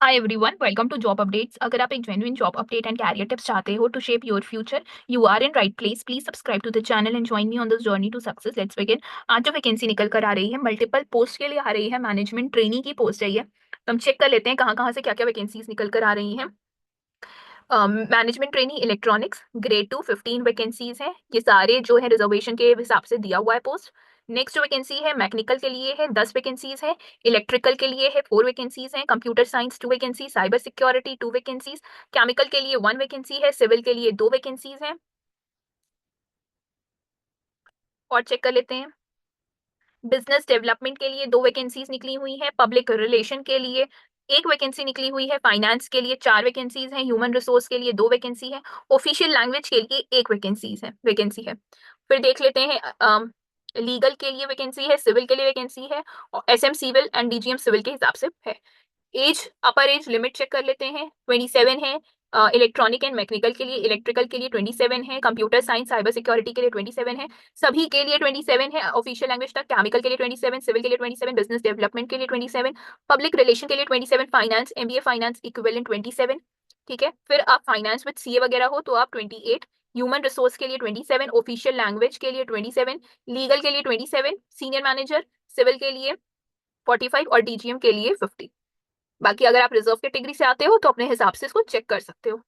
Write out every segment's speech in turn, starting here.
Hi everyone, welcome to job updates. अगर आप एक genuine job update and career tips चाहते हो to shape your future, you are in right place. Please subscribe to the channel and join me on this journey to success. Let's begin. आज जो vacancy निकल कर आ रही है, multiple post के लिए आ रही है। मैनेजमेंट ट्रेनी की पोस्ट है ये। तो हम चेक कर लेते हैं कहाँ कहाँ से क्या क्या वैकेंसीज निकल कर आ रही हैं। Management trainee electronics grade 2 15 vacancies हैं। ये सारे जो है रिजर्वेशन के हिसाब से दिया हुआ है पोस्ट। नेक्स्ट जो वैकेंसी है मैकेनिकल के लिए है, 10 वैकेंसीज है। इलेक्ट्रिकल के लिए है, 4 वैकेंसीज हैं। Computer science 2 vacancy, cyber security 2 vacancies. Chemical के लिए 1 वैकेंसी है। सिविल के लिए 2 वैकेंसीज हैं। और चेक कर लेते हैं। बिजनेस डेवलपमेंट के लिए 2 वैकेंसीज निकली हुई हैं। पब्लिक रिलेशन के लिए 1 वैकेंसी निकली हुई है। फाइनेंस के लिए 4 वैकेंसीज हैं। ह्यूमन रिसोर्स के लिए 2 वैकेंसी है। ऑफिशियल लैंग्वेज के लिए 1 वैकेंसी है। फिर देख लेते हैं। लीगल के लिए वैकेंसी है, सिविल के लिए वैकेंसी है, और SM civil and DGM civil के हिसाब से है। Age, upper age limit check कर लेते हैं। 27 है। इलेक्ट्रॉनिक एंड मैकेनिकल के लिए, इलेक्ट्रिकल के लिए 27 है। कंप्यूटर साइंस साइबर सिक्योरिटी के लिए 27 है। सभी के लिए 27 है ऑफिशियल लैंग्वेज तक। केमिकल के लिए 27, सिविल के लिए 27, बिजनेस डेवलपमेंट के लिए 27, पब्लिक रिलेशन के लिए 27, फाइनेंस एमबीए फाइनेंस इक्विवेलेंट 27। ठीक है। फिर आप फाइनेंस विद सीए वगैरह हो तो आप 28। ह्यूमन रिसोर्स के लिए 27, ऑफिशियल लैंग्वेज के लिए 27, लीगल के लिए 27, सीनियर मैनेजर सिविल के लिए 45 और डीजीएम के लिए 50। बाकी अगर आप रिजर्व कैटेगरी से आते हो तो अपने हिसाब से इसको चेक कर सकते हो।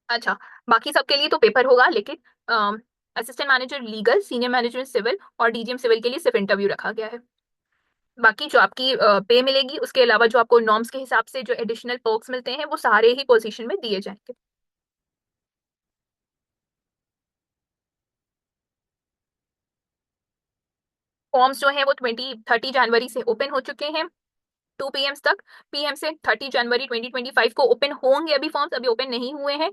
अच्छा, बाकी सबके लिए तो पेपर होगा, लेकिन assistant manager legal, senior manager civil और डीजीएम सिविल के लिए सिर्फ इंटरव्यू रखा गया है। बाकी जो आपकी पे मिलेगी, उसके अलावा जो आपको नॉर्म्स के हिसाब से जो एडिशनल पर्क्स मिलते हैं वो सारे ही पोजीशन में दिए जाएंगे। फॉर्म्स जो है वो 30 जनवरी से ओपन हो चुके हैं, 2 PM तक। पीएम से 30 जनवरी 2025 को ओपन होंगे। अभी फॉर्म्स अभी ओपन नहीं हुए हैं।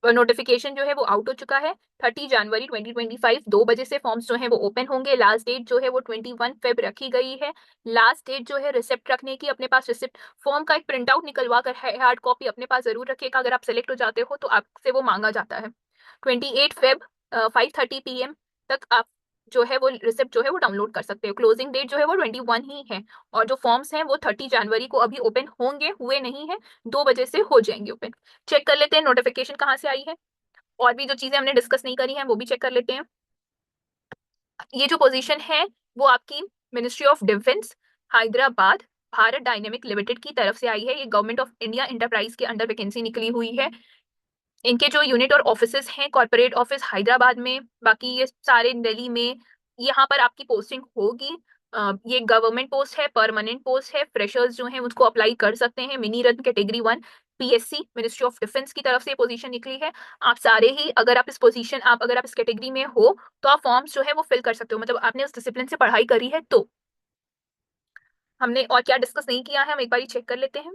नोटिफिकेशन जो है वो आउट हो चुका है। 30 जनवरी 2025 2 बजे से फॉर्म्स जो है वो ओपन होंगे। लास्ट डेट जो है वो 21 फेब रखी गई है। लास्ट डेट जो है रिसिप्ट रखने की, अपने पास रिसिप्ट फॉर्म का एक प्रिंट आउट निकलवा कर हार्ड कॉपी अपने पास जरूर रखिएगा। अगर आप सेलेक्ट हो जाते हो तो आपसे वो मांगा जाता है। 28 फेब 5:30 PM तक आप जो है वो रिसिप्ट जो है वो डाउनलोड कर सकते हो। क्लोजिंग डेट जो है वो 21 ही है। और जो फॉर्म्स हैं वो 30 जनवरी को अभी ओपन होंगे, हुए नहीं है। 2 बजे से हो जाएंगे ओपन। चेक कर लेते हैं नोटिफिकेशन कहाँ से आई है। और भी जो चीजें हमने डिस्कस नहीं करी हैं वो भी चेक कर लेते हैं। ये जो पोजीशन है वो आपकी ministry of defence, Hyderabad, Bharat dynamic limited की तरफ से आई है। ये गवर्नमेंट ऑफ इंडिया इंटरप्राइज के अंडर वैकेंसी निकली हुई है। इनके जो यूनिट और ऑफिसेस हैं, कॉर्पोरेट ऑफिस हैदराबाद में, बाकी ये सारे दिल्ली में। यहाँ पर आपकी पोस्टिंग होगी। ये गवर्नमेंट पोस्ट है, परमानेंट पोस्ट है। फ्रेशर्स जो हैं उसको अप्लाई कर सकते हैं। Mini Ratna category 1 PSC ministry of defence की तरफ से पोजीशन निकली है। आप सारे ही, अगर आप इस पोजीशन, आप अगर आप इस कैटेगरी में हो तो आप फॉर्म्स जो है वो फिल कर सकते हो। मतलब आपने उस डिसिप्लिन से पढ़ाई करी है तो। हमने और क्या डिस्कस नहीं किया है, हम एक बार चेक कर लेते हैं।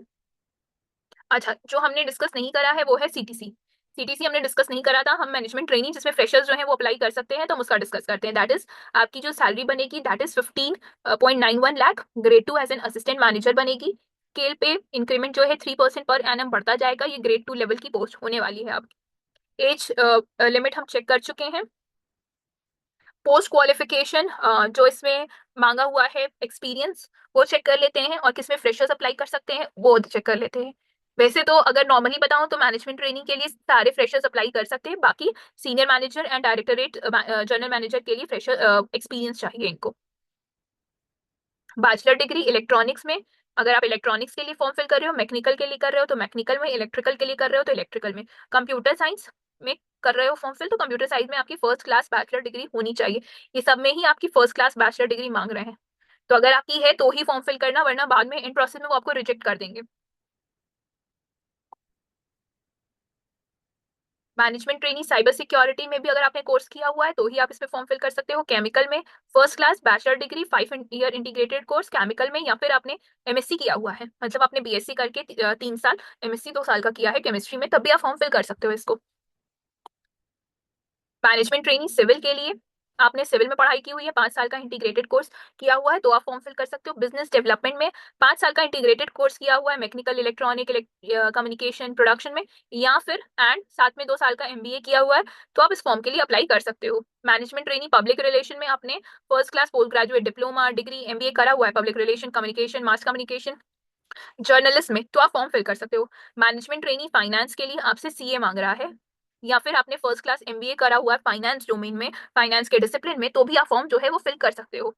अच्छा, जो हमने डिस्कस नहीं करा है वो है सीटीसी। सीटीसी हमने डिस्कस नहीं करा था। हम मैनेजमेंट ट्रेनिंग जिसमें फ्रेशर्स जो है वो अप्लाई कर सकते हैं तो हम उसका डिस्कस करते हैं। दैट इज, आपकी जो सैलरी बनेगी that is 15.91 lakh. Grade 2 as an assistant manager बनेगी। स्केल पे इंक्रीमेंट जो है 3% पर एनम बढ़ता जाएगा। ये ग्रेड 2 लेवल की पोस्ट होने वाली है। अब एज लिमिट हम चेक कर चुके हैं। पोस्ट क्वालिफिकेशन जो इसमें मांगा हुआ है एक्सपीरियंस, वो चेक कर लेते हैं। और किसमें फ्रेशर्स अप्लाई कर सकते हैं वो चेक कर लेते हैं। वैसे तो अगर नॉर्मली बताऊं तो मैनेजमेंट ट्रेनिंग के लिए सारे फ्रेशर्स अप्लाई कर सकते हैं। बाकी senior manager and directorate general manager के लिए फ्रेशर एक्सपीरियंस चाहिए इनको। बैचलर डिग्री इलेक्ट्रॉनिक्स में, अगर आप इलेक्ट्रॉनिक्स के लिए फॉर्म फिल कर रहे हो, मैकेनिकल के लिए कर रहे हो तो मैकेनिकल में, इलेक्ट्रिकल के लिए कर रहे हो तो इलेक्ट्रिकल में, कंप्यूटर साइंस में कर रहे हो फॉर्म फिल तो कंप्यूटर साइंस में आपकी फर्स्ट क्लास बैचलर डिग्री होनी चाहिए। ये सब में ही आपकी फर्स्ट क्लास बैचलर डिग्री मांग रहे हैं। तो अगर आपकी है तो ही फॉर्म फिल करना, वरना बाद में इन प्रोसेस में वो आपको रिजेक्ट कर देंगे। मैनेजमेंट ट्रेनिंग साइबर सिक्योरिटी में भी अगर आपने कोर्स किया हुआ है तो ही आप इसमें फॉर्म फिल कर सकते हो। केमिकल में first class bachelor degree 5 year integrated course chemical में, या फिर आपने एमएससी किया हुआ है, मतलब आपने बीएससी करके 3 साल, एमएससी 2 साल का किया है केमिस्ट्री में, तब भी आप फॉर्म फिल कर सकते हो इसको। मैनेजमेंट ट्रेनिंग सिविल के लिए आपने सिविल में पढ़ाई की हुई है, 5 साल का इंटीग्रेटेड कोर्स किया हुआ है, तो आप फॉर्म फिल कर सकते हो। बिजनेस डेवलपमेंट में 5 साल का इंटीग्रेटेड कोर्स किया हुआ है, मैकेनिकल, इलेक्ट्रॉनिक, कम्युनिकेशन, प्रोडक्शन में, या फिर एंड साथ में 2 साल का एमबीए किया हुआ है, तो आप इस फॉर्म के लिए अप्लाई कर सकते हो। मैनेजमेंट ट्रेनिंग पब्लिक रिलेशन में आपने first class post graduate diploma degree MBA करा हुआ है public relation, communication, mass communication, journalist में, तो आप फॉर्म फिल कर सकते हो। मैनेजमेंट ट्रेनिंग फाइनेंस के लिए आपसे सीए मांग रहा है, या फिर आपने फर्स्ट क्लास एमबीए करा हुआ है फाइनेंस डोमेन में, फाइनेंस के डिसिप्लिन में, तो भी आप फॉर्म जो है वो फिल कर सकते हो।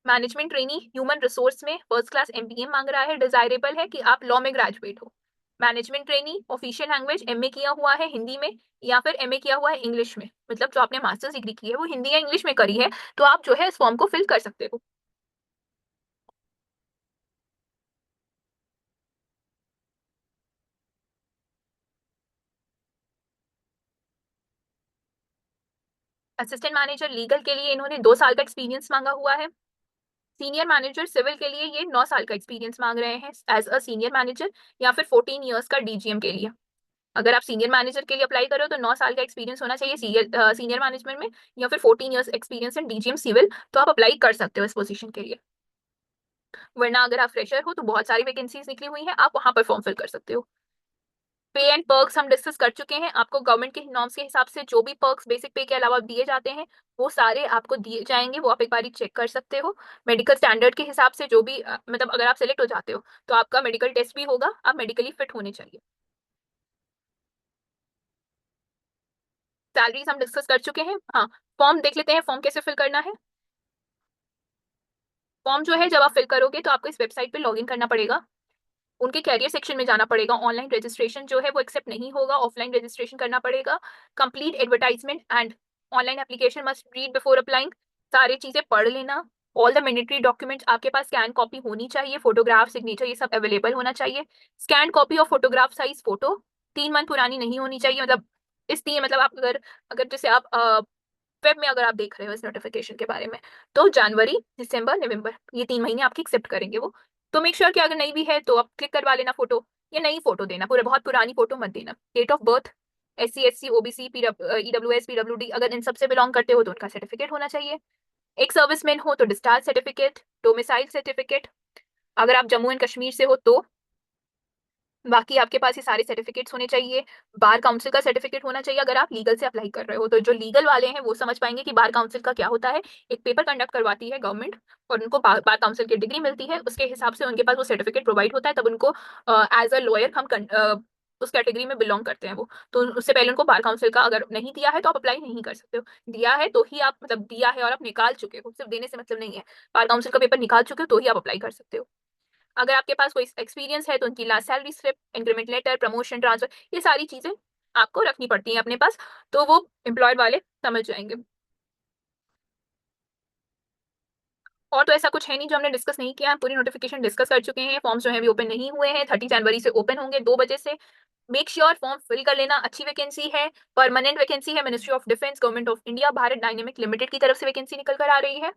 मैनेजमेंट ट्रेनी ह्यूमन रिसोर्स में फर्स्ट क्लास एमबीए मांग रहा है, डिजायरेबल है कि आप लॉ में ग्रेजुएट हो। Management trainee official language MA किया हुआ है हिंदी में, या फिर एमए किया हुआ है इंग्लिश में, मतलब जो आपने मास्टर्स डिग्री की है वो हिंदी या इंग्लिश में करी है, तो आप जो है इस फॉर्म को फिल कर सकते हो। असिस्टेंट मैनेजर लीगल के लिए इन्होंने 2 साल का एक्सपीरियंस मांगा हुआ है। सीनियर मैनेजर सिविल के लिए ये 9 साल का एक्सपीरियंस मांग रहे हैं एज अ सीनियर मैनेजर, या फिर 14 ईयर्स का डीजीएम के लिए। अगर आप सीनियर मैनेजर के लिए अप्लाई करो तो 9 साल का एक्सपीरियंस होना चाहिए सीनियर मैनेजमेंट में, या फिर 14 years experience in DGM civil, तो आप अप्लाई कर सकते हो इस पोजीशन के लिए। वरना अगर आप फ्रेशर हो तो बहुत सारी वैकेंसीज निकली हुई हैं, आप वहां पर फॉर्म फिल कर सकते हो। पे एंड पर्क्स हम डिस्कस कर चुके हैं। आपको गवर्नमेंट के नॉर्म्स के हिसाब से जो भी पर्क्स बेसिक पे के अलावा दिए जाते हैं वो सारे आपको दिए जाएंगे, वो आप एक बार चेक कर सकते हो। मेडिकल स्टैंडर्ड के हिसाब से जो भी मतलब अगर आप सेलेक्ट हो जाते हो तो आपका मेडिकल टेस्ट भी होगा, आप मेडिकली फिट होने चाहिए। सैलरीज हम डिस्कस कर चुके हैं। हाँ, फॉर्म देख लेते हैं, फॉर्म कैसे फिल करना है। फॉर्म जो है जब आप फिल करोगे तो आपको इस वेबसाइट पे लॉगिन करना पड़ेगा, उनके कैरियर सेक्शन में जाना पड़ेगा। ऑनलाइन रजिस्ट्रेशन जो है वो एक्सेप्ट नहीं होगा, ऑफलाइन रजिस्ट्रेशन करना पड़ेगा। Complete advertisement and online application must read before applying, सारी चीजें पढ़ लेना। ऑल द मैंडेटरी डॉक्यूमेंट्स आपके पास स्कैन कॉपी होनी चाहिए, फोटोग्राफ, सिग्नेचर, ये सब अवेलेबल होना चाहिए। स्कैन कॉपी और फोटोग्राफ साइज फोटो 3 मंथ पुरानी नहीं होनी चाहिए, मतलब इसलिए मतलब आप अगर अगर जैसे आप वेब में अगर आप देख रहे हो इस नोटिफिकेशन के बारे में, तो जनवरी, दिसंबर, नवंबर, ये 3 महीने आपकी एक्सेप्ट करेंगे वो। तो मेक श्योर कि अगर नहीं भी है तो आप क्लिक करवा लेना फोटो, या नई फोटो देना, पूरे बहुत पुरानी फोटो मत देना। Date of birth, SC, SC, OBC, EWS, PWD, अगर इन सबसे बिलोंग करते हो तो उनका सर्टिफिकेट होना चाहिए। एक सर्विसमैन हो तो डिस्चार्ज सर्टिफिकेट, डोमिसाइल सर्टिफिकेट, अगर आप जम्मू एंड कश्मीर से हो तो। बाकी आपके पास ये सारे सर्टिफिकेट्स होने चाहिए। बार काउंसिल का सर्टिफिकेट होना चाहिए अगर आप लीगल से अप्लाई कर रहे हो, तो जो लीगल वाले हैं वो समझ पाएंगे कि बार काउंसिल का क्या होता है। एक पेपर कंडक्ट करवाती है गवर्नमेंट और उनको बार काउंसिल की डिग्री मिलती है, उसके हिसाब से उनके पास वो सर्टिफिकेट प्रोवाइड होता है, तब उनको एज अ लॉयर हम उस कैटेगरी में बिलोंग करते हैं वो। तो उससे पहले उनको बार काउंसिल का अगर नहीं दिया है तो आप अप्लाई नहीं कर सकते हो। दिया है तो ही आप, मतलब दिया है और आप निकाल चुके हो, सिर्फ देने से मतलब नहीं है। बार काउंसिल का पेपर निकाल चुके हो तो ही आप अप्लाई कर सकते हो। अगर आपके पास कोई एक्सपीरियंस है तो उनकी last salary slip, increment letter, promotion, transfer, ये सारी चीजें आपको रखनी पड़ती हैं अपने पास, तो वो एम्प्लॉयड वाले समझ जाएंगे। और तो ऐसा कुछ है नहीं जो हमने डिस्कस नहीं किया, पूरी नोटिफिकेशन डिस्कस कर चुके हैं। फॉर्म्स जो है अभी ओपन नहीं हुए हैं, 30 जनवरी से ओपन होंगे 2 बजे से। मेक श्योर फॉर्म फिल कर लेना। अच्छी वैकेंसी है, परमानेंट वैकेंसी है, ministry of defence, government of India, Bharat dynamic limited की तरफ से वैकेंसी निकल कर आ रही है।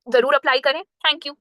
जरूर अप्लाई करें। Thank you.